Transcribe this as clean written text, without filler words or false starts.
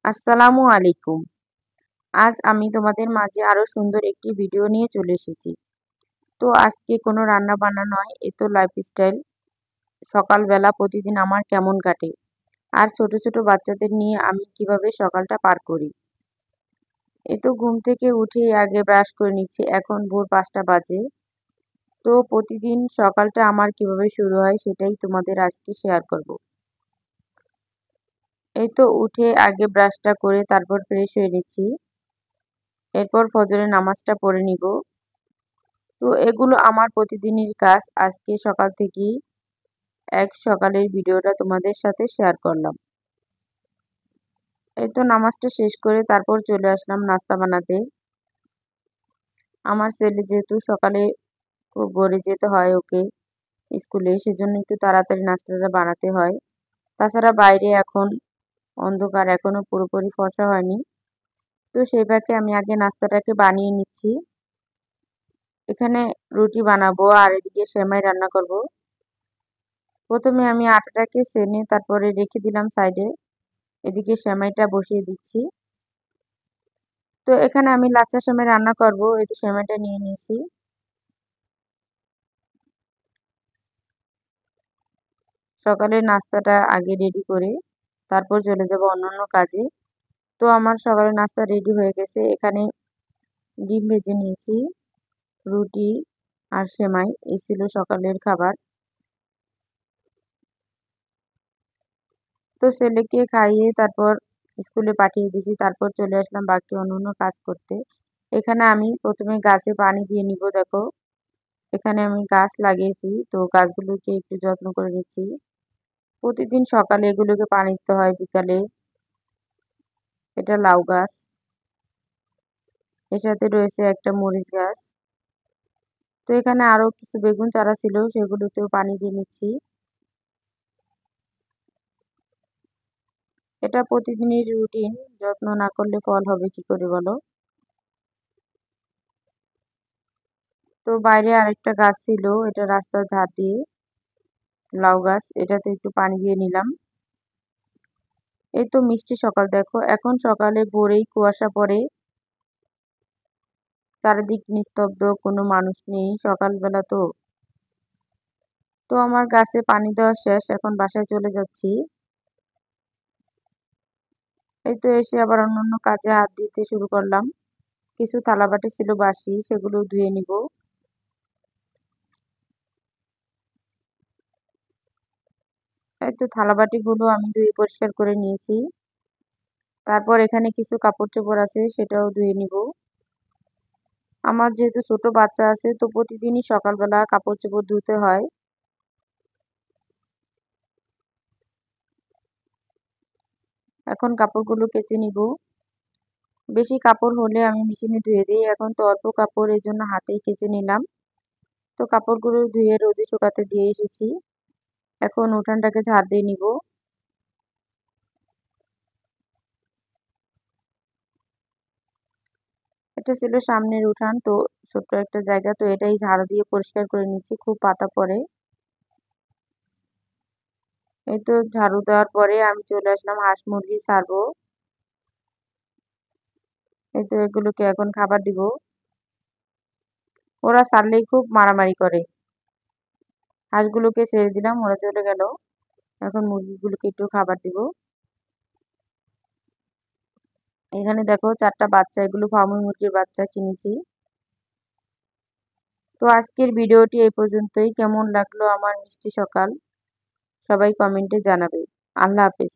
আসসালামু আলাইকুম। আজ আমি তোমাদের মাঝে আরো সুন্দর একটি ভিডিও নিয়ে চলে এসেছি। তো আজকে কোনো রান্না বান্না নয়, এ তো লাইফস্টাইল। সকালবেলা প্রতিদিন আমার কেমন কাটে আর ছোট ছোট বাচ্চাদের নিয়ে আমি কিভাবে সকালটা পার করি। এ তো ঘুম থেকে উঠেই আগে ব্রাশ করে নিচ্ছি, এখন ভোর 5টা বাজে। তো প্রতিদিন সকালটা আমার কিভাবে শুরু হয় সেটাই তোমাদের আজকে শেয়ার করব। এই তো উঠে আগে ব্রাশটা করে তারপর ফ্রেশ হয়ে নিচ্ছি, এরপর ফজরের নামাজটা পড়ে নিব। তো এগুলো আমার প্রতিদিনের কাজ। আজকে সকাল থেকেই সকালের ভিডিওটা তোমাদের সাথে শেয়ার করলাম। এই তো নামাজটা শেষ করে তারপর চলে আসলাম নাস্তা বানাতে। আমার ছেলে যেহেতু সকালে খুব ভোরে যেতে হয় ওকে স্কুলে, সেজন্য একটু তাড়াতাড়ি নাস্তাটা বানাতে হয়। তাছাড়া বাইরে এখন অন্ধকার, এখনো পুরোপুরি ফর্সা হয়নি। তো সেই ফাঁকে আমি আগে নাস্তাটাকে বানিয়ে নিচ্ছি। এখানে রুটি বানাবো আর এদিকে সেমাই রান্না করব। প্রথমে আমি আটাটাকে সেনে তারপরে রেখে দিলাম সাইডে, এদিকে সেমাইটা বসিয়ে দিচ্ছি। তো এখানে আমি লাচ্ছা সেমাই রান্না করব, এই তো সেমাইটা নিয়ে নিয়েছি। সকালের নাস্তাটা আগে রেডি করে তারপর চলে যাব অন্যান্য কাজে। তো আমার সকালের নাস্তা রেডি হয়ে গেছে। এখানে ডিম ভেজে নিয়েছি, রুটি আর সেমাই, এই ছিল সকালের খাবার। তো ছেলেকে খাইয়ে তারপর স্কুলে পাঠিয়ে দিয়েছি, তারপর চলে আসলাম বাকি অন্যান্য কাজ করতে। এখানে আমি প্রথমে গাছে পানি দিয়ে নিব। দেখো এখানে আমি গাছ লাগিয়েছি, তো গাছগুলোকে একটু যত্ন করে নিচ্ছি। প্রতিদিন সকালে এগুলোকে পানি দিতে হয়, বিকালে। এটা লাউ গাছ, এর সাথে রয়েছে একটা মরিচ গাছ। তো এখানে আরো কিছু বেগুন চারা ছিল, সেগুলোতেও পানি দিয়ে নিচ্ছি। এটা প্রতিদিনের রুটিন, যত্ন না করলে ফল হবে কি করে বলো। তো বাইরে আরেকটা গাছ ছিল, এটা রাস্তার ধার দিয়ে, লাউ গাছ, এটাতে একটু পানি দিয়ে নিলাম। এই তো মিষ্টি সকাল, দেখো এখন সকালে ভোরেই কুয়াশা পড়ে, চারিদিক নিস্তব্ধ, কোনো মানুষ নেই সকালবেলা। তো তো আমার গাছে পানি দেওয়া শেষ, এখন বাসায় চলে যাচ্ছি। এই তো এসে আবার অন্যান্য কাজে হাত দিতে শুরু করলাম। কিছু থালাবাটি ছিল বাসি, সেগুলো ধুয়ে নিব। এই তো থালাবাটিগুলো আমি ধুয়ে পরিষ্কার করে নিয়েছি। তারপর এখানে কিছু কাপড় চোপড় আছে, সেটাও ধুয়ে নিব। আমার যেহেতু ছোট বাচ্চা আছে, তো প্রতিদিনই সকালবেলা কাপড় চোপড় ধুতে হয়। এখন কাপড়গুলো কেচে নিব। বেশি কাপড় হলে আমি মেশিনে ধুয়ে দিই, এখন তো অল্প কাপড়, এই জন্য হাতেই কেচে নিলাম। তো কাপড়গুলো ধুয়ে রোদে শুকাতে দিয়ে এসেছি, এখন উঠানটাকে ঝাড় দিয়ে নিব। এটা ছিল সামনের উঠান, তো ছোট্ট একটা জায়গা, তো এটাই ঝাড়ু দিয়ে পরিষ্কার করে নিচ্ছি, খুব পাতা পড়ে। এই তো ঝাড়ু দেওয়ার পরে আমি চলে আসলাম হাঁস মুরগি ছাড়বো। এই তো এগুলোকে এখন খাবার দিব। ওরা ছাড়লেই খুব মারামারি করে। হাঁসগুলোকে ছেড়ে দিলাম, ওরা চলে গেল। এখন মুরগিগুলোকে একটু খাবার দিব। এখানে দেখো 4টা বাচ্চা, এগুলো ফার্মি মুরগির বাচ্চা কিনেছি। তো আজকের ভিডিওটি এই পর্যন্তই। কেমন লাগলো আমার মিষ্টি সকাল সবাই কমেন্টে জানাবে। আল্লাহ হাফেজ।